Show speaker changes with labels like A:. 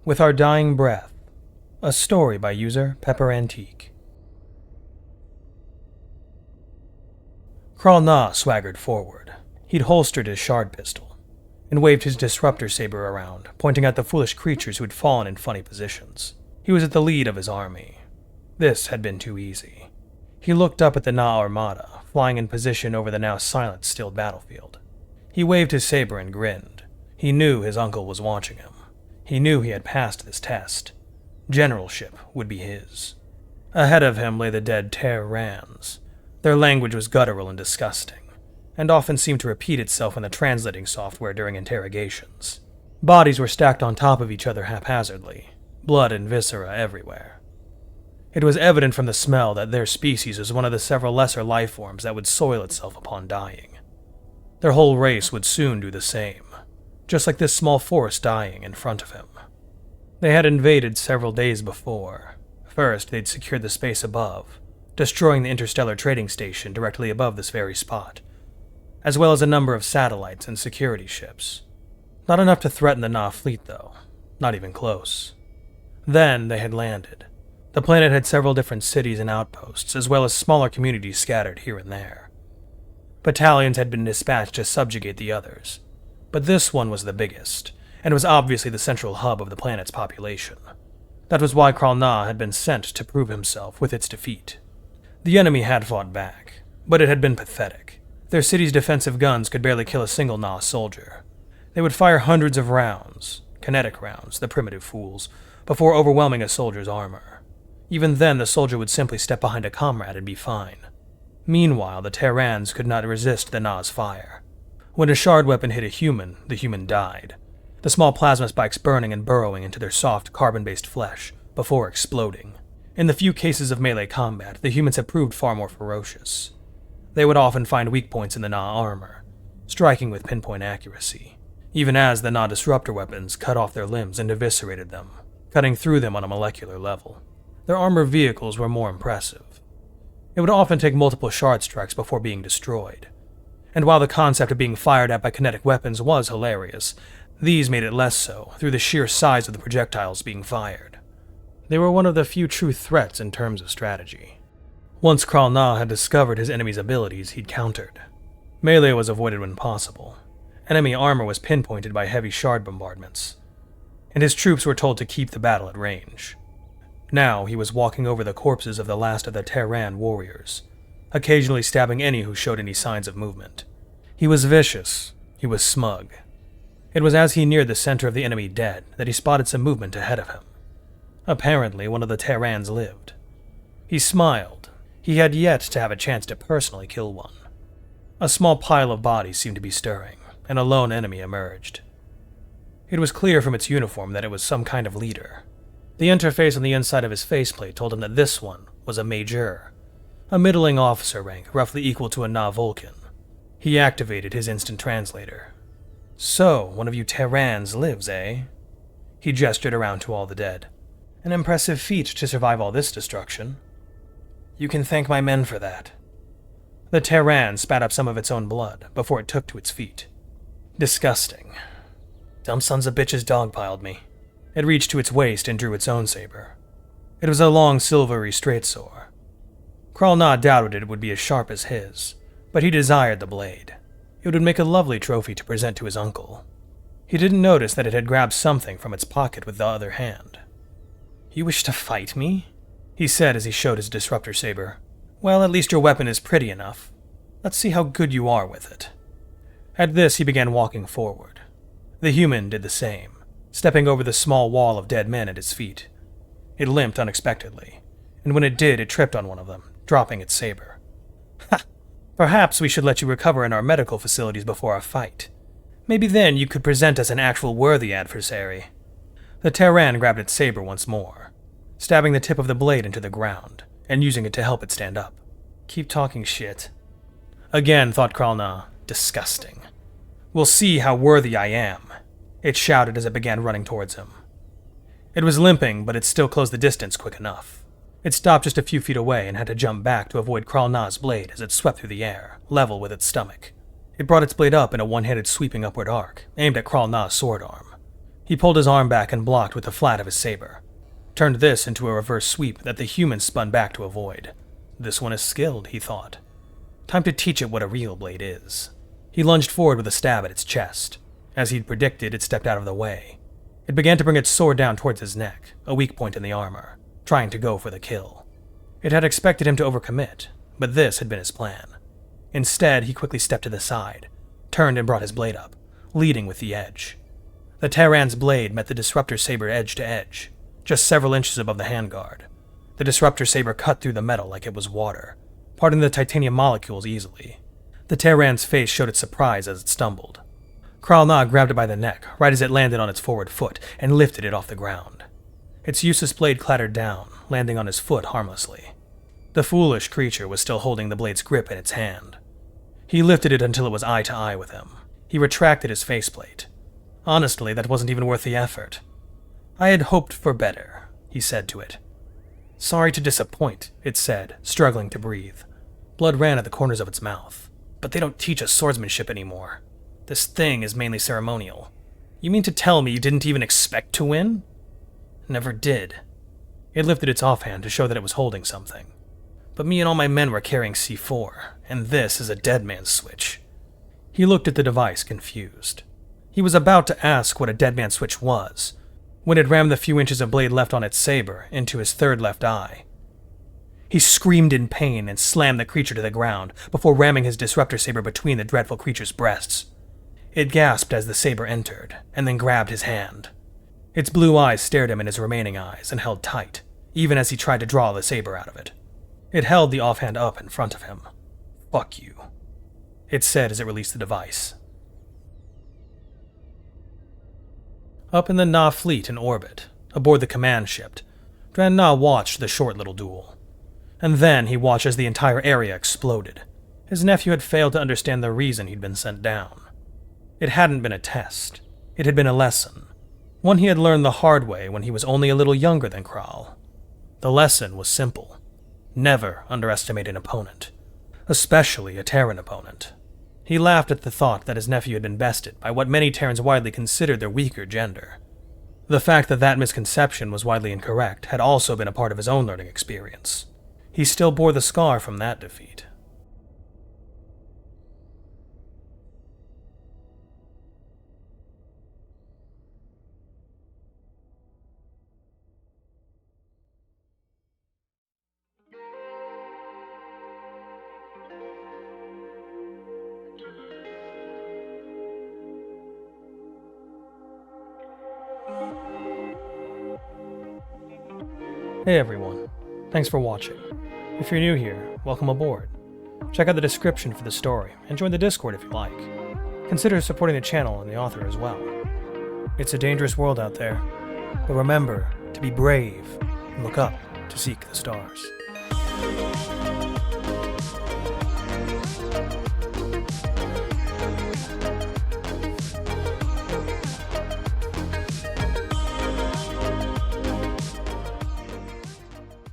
A: With Our Dying Breath, a story by user PepperAntique. Kralna swaggered forward. He'd holstered his shard pistol and waved his disruptor saber around, pointing at the foolish creatures who had fallen in funny positions. He was at the lead of his army. This had been too easy. He looked up at the Na Armada, flying in position over the now silent, stilled battlefield. He waved his saber and grinned. He knew his uncle was watching him. He knew he had passed this test. Generalship would be his. Ahead of him lay the dead Terrans. Their language was guttural and disgusting, and often seemed to repeat itself in the translating software during interrogations. Bodies were stacked on top of each other haphazardly, blood and viscera everywhere. It was evident from the smell that their species was one of the several lesser life forms that would soil itself upon dying. Their whole race would soon do the same, just like this small forest dying in front of him. They had invaded several days before. First, they'd secured the space above, destroying the interstellar trading station directly above this very spot, as well as a number of satellites and security ships. Not enough to threaten the Na fleet, though. Not even close. Then they had landed. The planet had several different cities and outposts, as well as smaller communities scattered here and there. Battalions had been dispatched to subjugate the others, but this one was the biggest, and was obviously the central hub of the planet's population. That was why Kralna had been sent to prove himself with its defeat. The enemy had fought back, but it had been pathetic. Their city's defensive guns could barely kill a single Na soldier. They would fire hundreds of rounds, kinetic rounds, the primitive fools, before overwhelming a soldier's armor. Even then, the soldier would simply step behind a comrade and be fine. Meanwhile, the Terrans could not resist the Na's fire. When a shard weapon hit a human, the human died, the small plasma spikes burning and burrowing into their soft, carbon-based flesh before exploding. In the few cases of melee combat, the humans had proved far more ferocious. They would often find weak points in the Na armor, striking with pinpoint accuracy, even as the Na disruptor weapons cut off their limbs and eviscerated them, cutting through them on a molecular level. Their armored vehicles were more impressive. It would often take multiple shard strikes before being destroyed. And while the concept of being fired at by kinetic weapons was hilarious, these made it less so through the sheer size of the projectiles being fired. They were one of the few true threats in terms of strategy. Once Kralna had discovered his enemy's abilities, he'd countered. Melee was avoided when possible. Enemy armor was pinpointed by heavy shard bombardments, and his troops were told to keep the battle at range. Now he was walking over the corpses of the last of the Terran warriors, occasionally stabbing any who showed any signs of movement. He was vicious. He was smug. It was as he neared the center of the enemy dead that he spotted some movement ahead of him. Apparently, one of the Terrans lived. He smiled. He had yet to have a chance to personally kill one. A small pile of bodies seemed to be stirring, and a lone enemy emerged. It was clear from its uniform that it was some kind of leader. The interface on the inside of his faceplate told him that this one was a major, a middling officer rank roughly equal to a Na Vulcan. He activated his instant translator. "So, one of you Terrans lives, eh?" He gestured around to all the dead. "An impressive feat to survive all this destruction. You can thank my men for that." The Terran spat up some of its own blood before it took to its feet. Disgusting. Dumb sons of bitches dogpiled me. It reached to its waist and drew its own saber. It was a long, silvery straight-saw. Kralna doubted it would be as sharp as his, but he desired the blade. It would make a lovely trophy to present to his uncle. He didn't notice that it had grabbed something from its pocket with the other hand. "You wish to fight me?" he said as he showed his disruptor saber. "Well, at least your weapon is pretty enough. Let's see how good you are with it." At this, he began walking forward. The human did the same, stepping over the small wall of dead men at his feet. It limped unexpectedly, and when it did, it tripped on one of them, dropping its saber. "Ha! Perhaps we should let you recover in our medical facilities before our fight. Maybe then you could present us an actual worthy adversary." The Terran grabbed its saber once more, stabbing the tip of the blade into the ground, and using it to help it stand up. "Keep talking shit." Again, thought Kralna, disgusting. "We'll see how worthy I am," it shouted as it began running towards him. It was limping, but it still closed the distance quick enough. It stopped just a few feet away and had to jump back to avoid Kralna's blade as it swept through the air, level with its stomach. It brought its blade up in a one-handed sweeping upward arc, aimed at Kralna's sword arm. He pulled his arm back and blocked with the flat of his saber, turned this into a reverse sweep that the human spun back to avoid. This one is skilled, he thought. Time to teach it what a real blade is. He lunged forward with a stab at its chest. As he'd predicted, it stepped out of the way. It began to bring its sword down towards his neck, a weak point in the armor, trying to go for the kill. It had expected him to overcommit, but this had been his plan. Instead, he quickly stepped to the side, turned and brought his blade up, leading with the edge. The Terran's blade met the Disruptor Saber edge to edge, just several inches above the handguard. The Disruptor Saber cut through the metal like it was water, parting the titanium molecules easily. The Terran's face showed its surprise as it stumbled. Kralna grabbed it by the neck, right as it landed on its forward foot, and lifted it off the ground. Its useless blade clattered down, landing on his foot harmlessly. The foolish creature was still holding the blade's grip in its hand. He lifted it until it was eye to eye with him. He retracted his faceplate. Honestly, that wasn't even worth the effort. "I had hoped for better," he said to it. "Sorry to disappoint," it said, struggling to breathe. Blood ran at the corners of its mouth. "But they don't teach us swordsmanship anymore. This thing is mainly ceremonial. You mean to tell me you didn't even expect to win?" "Never did." It lifted its offhand to show that it was holding something. "But me and all my men were carrying C4, and this is a dead man's switch." He looked at the device, confused. He was about to ask what a dead man's switch was, when it rammed the few inches of blade left on its saber into his third left eye. He screamed in pain and slammed the creature to the ground before ramming his disruptor saber between the dreadful creature's breasts. It gasped as the saber entered, and then grabbed his hand. Its blue eyes stared him in his remaining eyes and held tight, even as he tried to draw the saber out of it. It held the offhand up in front of him. "Fuck you," it said as it released the device. Up in the Na fleet in orbit, aboard the command ship, Dran Na watched the short little duel. And then he watched as the entire area exploded. His nephew had failed to understand the reason he'd been sent down. It hadn't been a test. It had been a lesson. One he had learned the hard way when he was only a little younger than Kral. The lesson was simple. Never underestimate an opponent, especially a Terran opponent. He laughed at the thought that his nephew had been bested by what many Terrans widely considered their weaker gender. The fact that that misconception was widely incorrect had also been a part of his own learning experience. He still bore the scar from that defeat. Hey everyone, thanks for watching. If you're new here, welcome aboard. Check out the description for the story, and join the Discord if you like. Consider supporting the channel and the author as well. It's a dangerous world out there, but remember to be brave and look up to seek the stars.